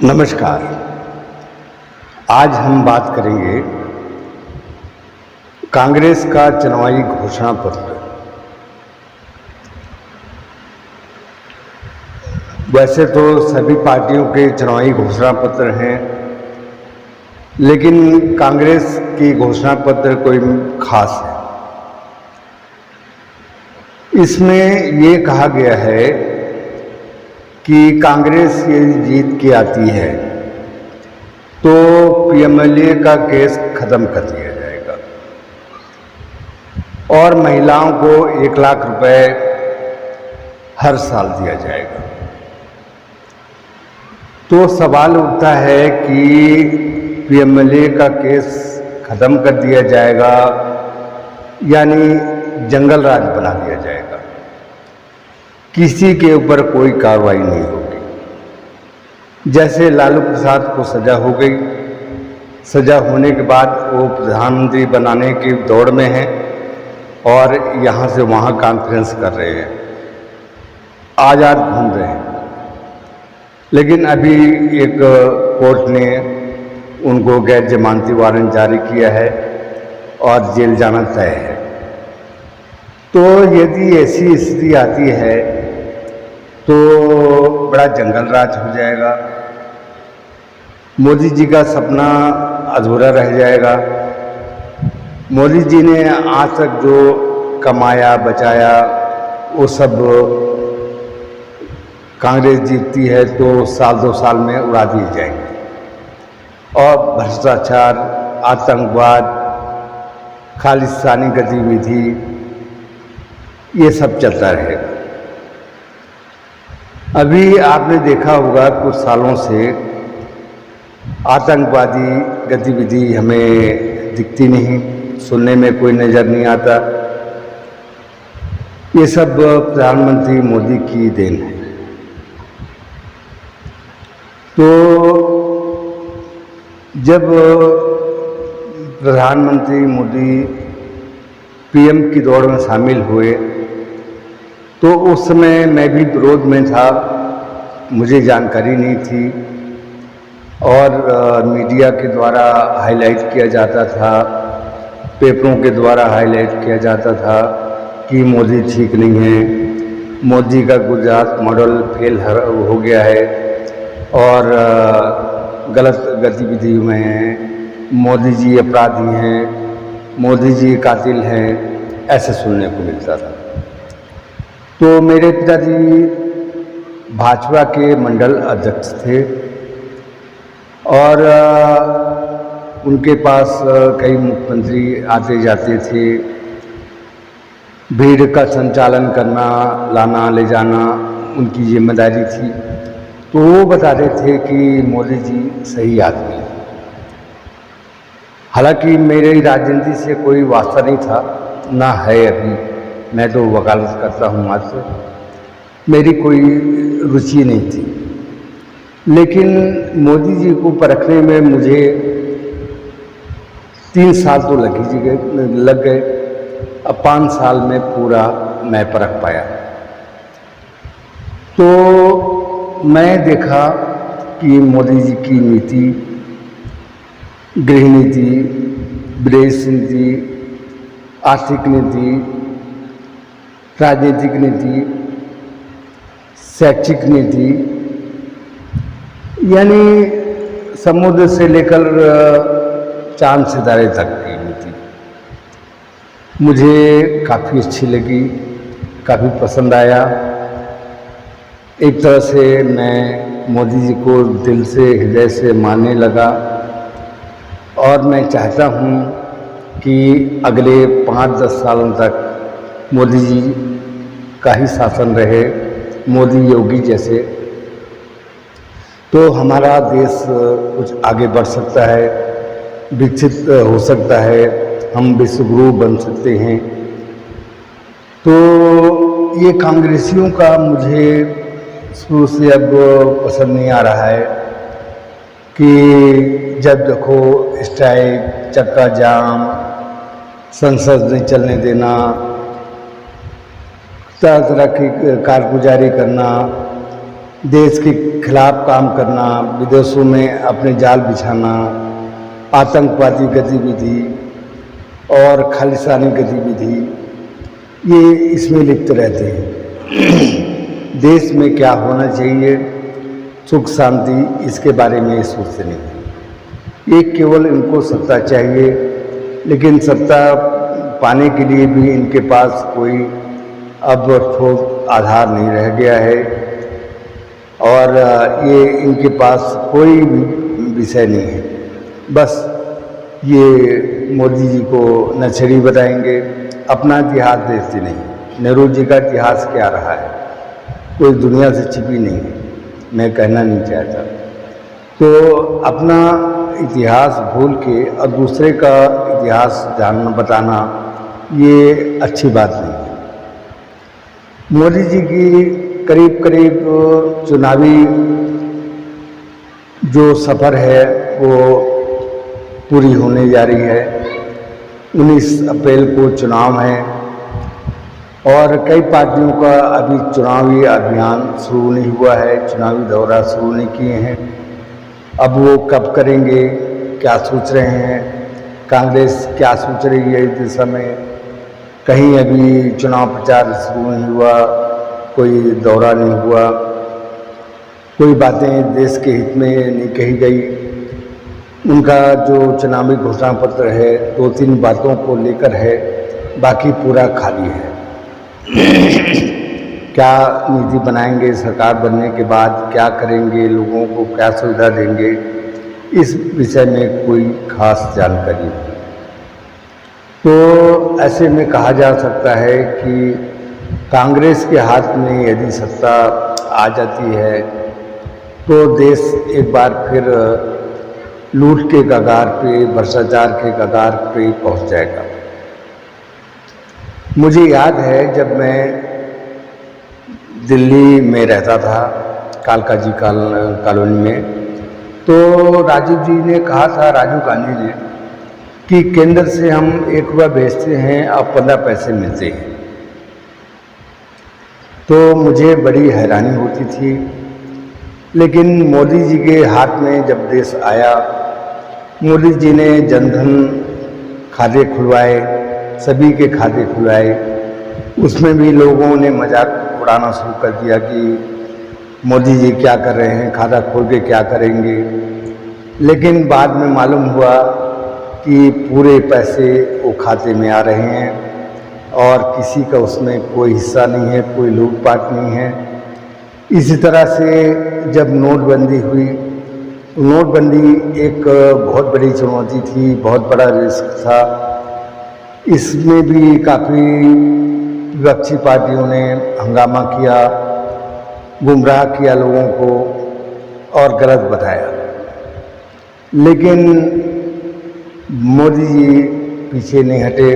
नमस्कार। आज हम बात करेंगे कांग्रेस का चुनावी घोषणा पत्र। वैसे तो सभी पार्टियों के चुनावी घोषणा पत्र हैं, लेकिन कांग्रेस की घोषणा पत्र कोई खास है। इसमें ये कहा गया है कि कांग्रेस यदि जीत के आती है तो पीएमएलए का केस खत्म कर दिया जाएगा और महिलाओं को 1 लाख रुपए हर साल दिया जाएगा। तो सवाल उठता है कि पीएमएलए का केस खत्म कर दिया जाएगा यानी जंगल राज बना दिया जाएगा, किसी के ऊपर कोई कार्रवाई नहीं होगी। जैसे लालू प्रसाद को सजा हो गई, सजा होने के बाद वो प्रधानमंत्री बनाने की दौड़ में हैं और यहाँ से वहाँ कॉन्फ्रेंस कर रहे हैं, आज़ाद घूम रहे हैं। लेकिन अभी एक कोर्ट ने उनको गैर जमानती वारंट जारी किया है और जेल जाना तय है। तो यदि ऐसी स्थिति आती है तो बड़ा जंगल राज हो जाएगा, मोदी जी का सपना अधूरा रह जाएगा। मोदी जी ने आज तक जो कमाया बचाया वो सब कांग्रेस जीतती है तो साल 2 साल में उड़ा दिए जाएंगे और भ्रष्टाचार, आतंकवाद, खालिस्तानी गतिविधि ये सब चलता रहेगा। अभी आपने देखा होगा कुछ सालों से आतंकवादी गतिविधि हमें दिखती नहीं, सुनने में कोई नज़र नहीं आता। ये सब प्रधानमंत्री मोदी की देन है। तो जब प्रधानमंत्री मोदी पीएम की दौड़ में शामिल हुए तो उस समय मैं भी विरोध में था, मुझे जानकारी नहीं थी और मीडिया के द्वारा हाईलाइट किया जाता था, पेपरों के द्वारा हाईलाइट किया जाता था कि मोदी ठीक नहीं है, मोदी का गुजरात मॉडल फेल हो गया है और गलत गतिविधियों में हैं, मोदी जी अपराधी हैं, मोदी जी कातिल हैं, ऐसे सुनने को मिलता था। तो मेरे पिताजी भाजपा के मंडल अध्यक्ष थे और उनके पास कई मुख्यमंत्री आते जाते थे। भीड़ का संचालन करना, लाना ले जाना उनकी जिम्मेदारी थी। तो वो बताते थे कि मोदी जी सही आदमी हैं। हालांकि मेरी राजनीति से कोई वास्ता नहीं था, ना है अभी, मैं तो वकालत करता हूँ मात्र, मेरी कोई रुचि नहीं थी। लेकिन मोदी जी को परखने में मुझे 3 साल तो लग गए। अब 5 साल में पूरा मैं परख पाया। तो मैं देखा कि मोदी जी की नीति, गृह नीति, विदेश नीति, आर्थिक नीति, राजनीतिक नीति, शैक्षिक नीति, यानी समुद्र से लेकर चांद सितारे तक की नीति मुझे काफ़ी अच्छी लगी, काफ़ी पसंद आया। एक तरह से मैं मोदी जी को दिल से, हृदय से मानने लगा और मैं चाहता हूँ कि अगले 5-10 सालों तक मोदी जी का ही शासन रहे, मोदी योगी जैसे, तो हमारा देश कुछ आगे बढ़ सकता है, विकसित हो सकता है, हम विश्वगुरु बन सकते हैं। तो ये कांग्रेसियों का मुझे शुरू से अब पसंद नहीं आ रहा है कि जब देखो स्ट्राइक, चक्का जाम, संसद नहीं चलने देना, तरह तरह की कारगुजारी करना, देश की खिलाफ काम करना, विदेशों में अपने जाल बिछाना, आतंकवादी गतिविधि और खालिस्तानी गतिविधि, ये इसमें लिप्त रहते हैं। देश में क्या होना चाहिए, सुख शांति, इसके बारे में ये सोचते नहीं। एक केवल इनको सत्ता चाहिए, लेकिन सत्ता पाने के लिए भी इनके पास कोई अब ठोस आधार नहीं रह गया है और ये इनके पास कोई विषय नहीं है। बस ये मोदी जी को नक्सली बताएंगे, अपना इतिहास देखते नहीं। नेहरू जी का इतिहास क्या रहा है, कोई दुनिया से छिपी नहीं है, मैं कहना नहीं चाहता। तो अपना इतिहास भूल के और दूसरे का इतिहास जानना बताना, ये अच्छी बात नहीं है। मोदी जी की करीब करीब चुनावी जो सफ़र है वो पूरी होने जा रही है। 19 अप्रैल को चुनाव है और कई पार्टियों का अभी चुनावी अभियान शुरू नहीं हुआ है, चुनावी दौरा शुरू नहीं किए हैं। अब वो कब करेंगे, क्या सोच रहे हैं, कांग्रेस क्या सोच रही है इस दिशा में, कहीं अभी चुनाव प्रचार शुरू नहीं हुआ, कोई दौरा नहीं हुआ, कोई बातें देश के हित में नहीं कही गई। उनका जो चुनावी घोषणा पत्र है 2-3 बातों को लेकर है, बाकी पूरा खाली है। क्या नीति बनाएंगे सरकार बनने के बाद, क्या करेंगे, लोगों को क्या सुविधा देंगे, इस विषय में कोई खास जानकारी नहीं। तो ऐसे में कहा जा सकता है कि कांग्रेस के हाथ में यदि सत्ता आ जाती है तो देश एक बार फिर लूट के कगार पे, भ्रष्टाचार के कगार पे पहुंच जाएगा। मुझे याद है जब मैं दिल्ली में रहता था, कालकाजी कॉलोनी में, तो राजीव जी ने कहा था, राजीव गांधी ने, कि केंद्र से हम 1 रुपया भेजते हैं और 15 पैसे मिलते हैं। तो मुझे बड़ी हैरानी होती थी, लेकिन मोदी जी के हाथ में जब देश आया, मोदी जी ने जनधन खाते खुलवाए, सभी के खाते खुलवाए। उसमें भी लोगों ने मजाक उड़ाना शुरू कर दिया कि मोदी जी क्या कर रहे हैं, खाता खोल के क्या करेंगे। लेकिन बाद में मालूम हुआ कि पूरे पैसे वो खाते में आ रहे हैं और किसी का उसमें कोई हिस्सा नहीं है, कोई लूटपाट नहीं है। इसी तरह से जब नोटबंदी हुई, नोटबंदी एक बहुत बड़ी चुनौती थी, बहुत बड़ा रिस्क था। इसमें भी काफ़ी विपक्षी पार्टियों ने हंगामा किया, गुमराह किया लोगों को और गलत बताया। लेकिन मोदी जी पीछे नहीं हटे,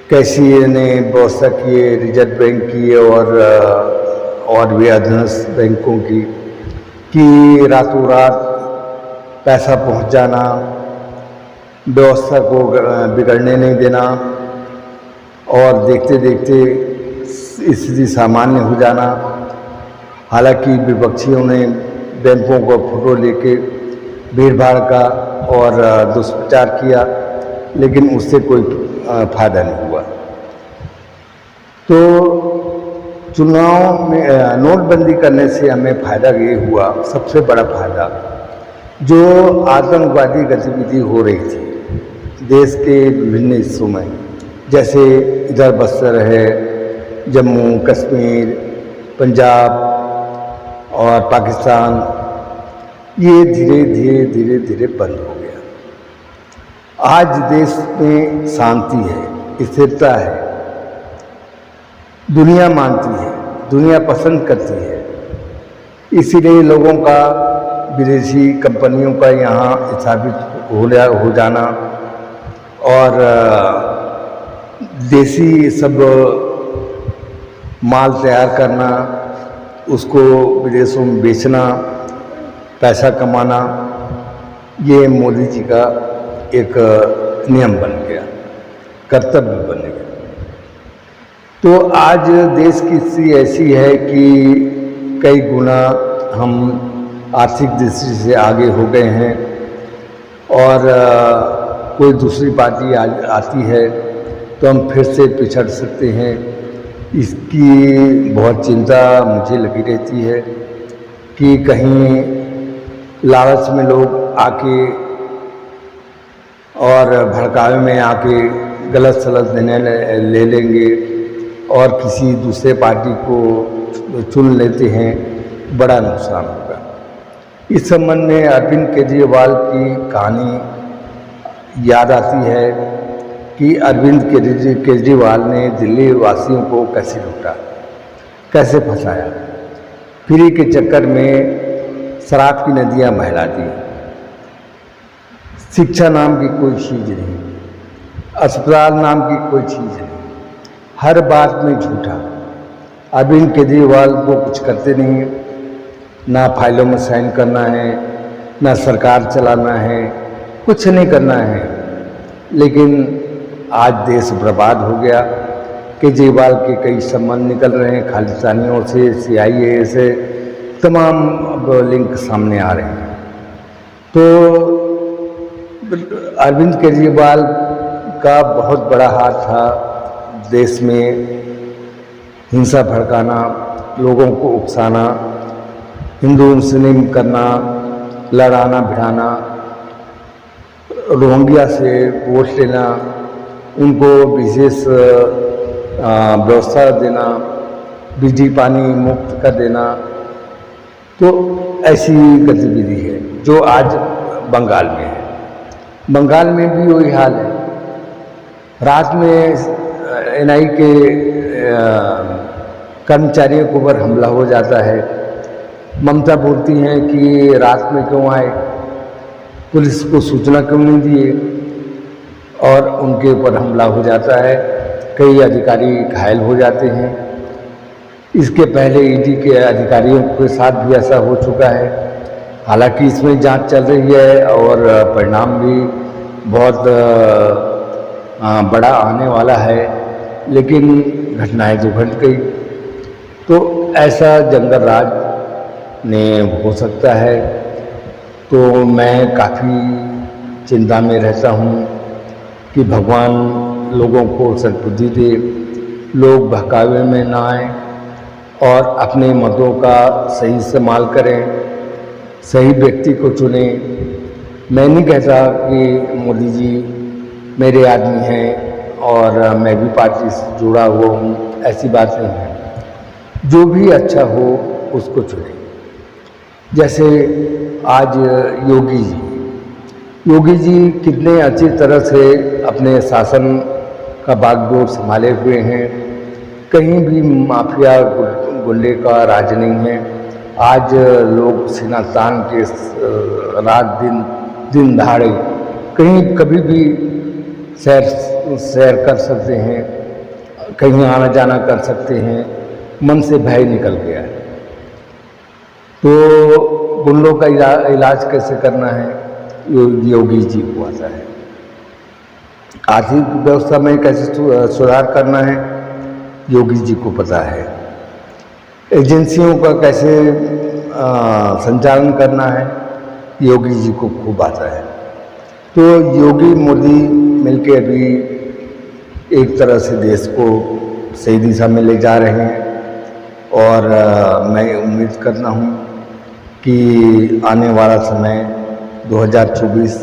कैसी ने व्यवस्था किए, रिजर्व बैंक की और भी अधीनस्थ बैंकों की, कि रातों रात पैसा पहुंच जाना, व्यवस्था को बिगड़ने नहीं देना और देखते देखते स्थिति सामान्य हो जाना। हालांकि विपक्षियों ने बैंकों को फोटो लेके भीड़ भाड़ का और दुष्प्रचार किया, लेकिन उससे कोई फायदा नहीं हुआ। तो चुनाव में नोटबंदी करने से हमें फ़ायदा ये हुआ, सबसे बड़ा फ़ायदा, जो आतंकवादी गतिविधि हो रही थी देश के विभिन्न हिस्सों में, जैसे इधर बस्तर है, जम्मू कश्मीर, पंजाब और पाकिस्तान, ये धीरे धीरे बंद हो गया। आज देश में शांति है, स्थिरता है, दुनिया मानती है, दुनिया पसंद करती है। इसीलिए लोगों का विदेशी कंपनियों का यहाँ स्थापित हो जाना और देसी सब माल तैयार करना, उसको विदेशों में बेचना, पैसा कमाना, ये मोदी जी का एक नियम बन गया, कर्तव्य बन गया। तो आज देश की स्थिति ऐसी है कि कई गुना हम आर्थिक दृष्टि से आगे हो गए हैं और कोई दूसरी पार्टी आती है तो हम फिर से पिछड़ सकते हैं, इसकी बहुत चिंता मुझे लगी रहती है कि कहीं लालच में लोग आके और भड़कावे में आके गलत सलत निर्णय ले लेंगे और किसी दूसरे पार्टी को चुन लेते हैं, बड़ा नुकसान होगा। इस संबंध में अरविंद केजरीवाल की कहानी याद आती है कि अरविंद केजरीवाल ने दिल्ली वासियों को कैसे लूटा, कैसे फंसाया, फ्री के चक्कर में शराब की नदियां बहला दी, शिक्षा नाम की कोई चीज़ नहीं, अस्पताल नाम की कोई चीज़ नहीं, हर बात में झूठा। अरविंद केजरीवाल को कुछ करते नहीं, ना फाइलों में साइन करना है, ना सरकार चलाना है, कुछ नहीं करना है, लेकिन आज देश बर्बाद हो गया। केजरीवाल के कई संबंध निकल रहे हैं खालिस्तानियों से, CIA से, तमाम लिंक सामने आ रहे हैं। तो अरविंद केजरीवाल का बहुत बड़ा हाथ था देश में हिंसा भड़काना, लोगों को उकसाना, हिंदू मुस्लिम करना, लड़ाना भिड़ाना, रोहिंग्या से वोट लेना, उनको विशेष व्यवस्था देना, बिजली पानी मुफ्त कर देना। तो ऐसी गतिविधि है जो आज बंगाल में है। बंगाल में भी वही हाल है। रात में NI के कर्मचारियों के ऊपर हमला हो जाता है। ममता बोलती हैं कि रात में क्यों आए, पुलिस को सूचना क्यों नहीं दिए, और उनके ऊपर हमला हो जाता है। कई अधिकारी घायल हो जाते हैं। इसके पहले ED के अधिकारियों के साथ भी ऐसा हो चुका है। हालांकि इसमें जांच चल रही है और परिणाम भी बहुत बड़ा आने वाला है, लेकिन घटनाएं तो घट गई। तो ऐसा जंगल राज ने हो सकता है। तो मैं काफ़ी चिंता में रहता हूँ कि भगवान लोगों को सद्बुद्धि दे, लोग बहकावे में ना आए और अपने मतों का सही इस्तेमाल करें, सही व्यक्ति को चुनें। मैं नहीं कहता कि मोदी जी मेरे आदमी हैं और मैं भी पार्टी से जुड़ा हुआ हूँ, ऐसी बात नहीं है। जो भी अच्छा हो उसको चुनें। जैसे आज योगी जी कितने अच्छी तरह से अपने शासन का बागडोर संभाले हुए हैं। कहीं भी माफिया गुंडे का राज नहीं है। आज लोग सीना तान के रात दिन दहाड़े कहीं कभी भी सैर कर सकते हैं, कहीं आना जाना कर सकते हैं, मन से भय निकल गया है। तो गुंडों का इलाज कैसे करना है योगी जी को आता है। आर्थिक व्यवस्था में कैसे सुधार करना है योगी जी को पता है। एजेंसियों का कैसे संचालन करना है योगी जी को खूब आता है। तो योगी मोदी मिलके अभी एक तरह से देश को सही दिशा में ले जा रहे हैं और मैं उम्मीद करता हूँ कि आने वाला समय 2024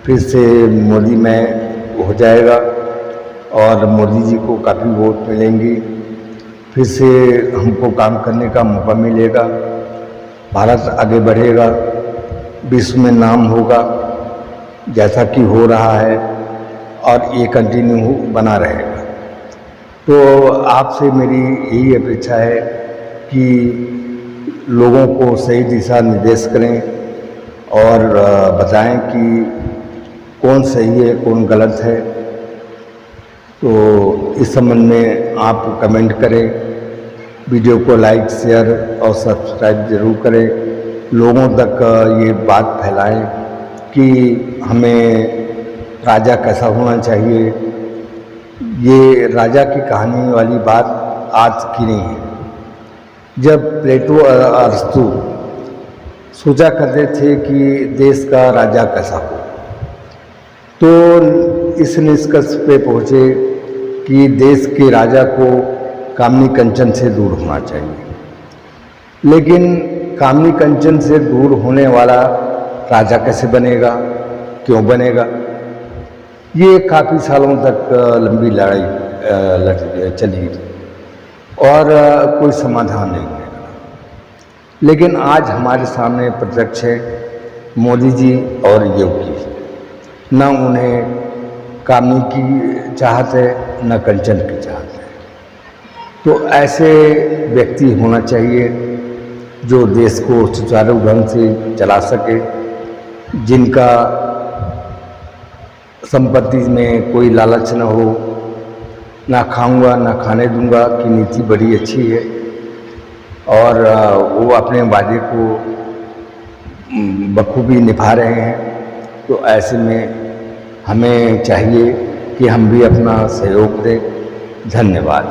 फिर से मोदी में हो जाएगा और मोदी जी को काफ़ी वोट मिलेंगी। फिर से हमको काम करने का मौका मिलेगा, भारत आगे बढ़ेगा, विश्व में नाम होगा जैसा कि हो रहा है और ये कंटिन्यू बना रहेगा। तो आपसे मेरी यही अपेक्षा है कि लोगों को सही दिशा निर्देश करें और बताएं कि कौन सही है कौन गलत है। तो इस संबंध में आप कमेंट करें, वीडियो को लाइक शेयर और सब्सक्राइब ज़रूर करें। लोगों तक ये बात फैलाएं कि हमें राजा कैसा होना चाहिए। ये राजा की कहानी वाली बात आज की नहीं है। जब प्लेटो और अरस्तु सोचा करते थे कि देश का राजा कैसा हो, तो इस निष्कर्ष पे पहुँचे कि देश के राजा को कामनी कंचन से दूर होना चाहिए। लेकिन कामनी कंचन से दूर होने वाला राजा कैसे बनेगा, क्यों बनेगा, ये काफ़ी सालों तक लंबी लड़ाई चली और कोई समाधान नहीं मिला। लेकिन आज हमारे सामने प्रत्यक्ष है मोदी जी और योगी। न उन्हें कामनी की चाहत है, न कंचन की चाहत है। तो ऐसे व्यक्ति होना चाहिए जो देश को सुचारू ढंग से चला सके, जिनका संपत्ति में कोई लालच न हो, ना खाऊंगा ना खाने दूंगा की नीति बड़ी अच्छी है और वो अपने वादे को बखूबी निभा रहे हैं। तो ऐसे में हमें चाहिए कि हम भी अपना सहयोग दें। धन्यवाद।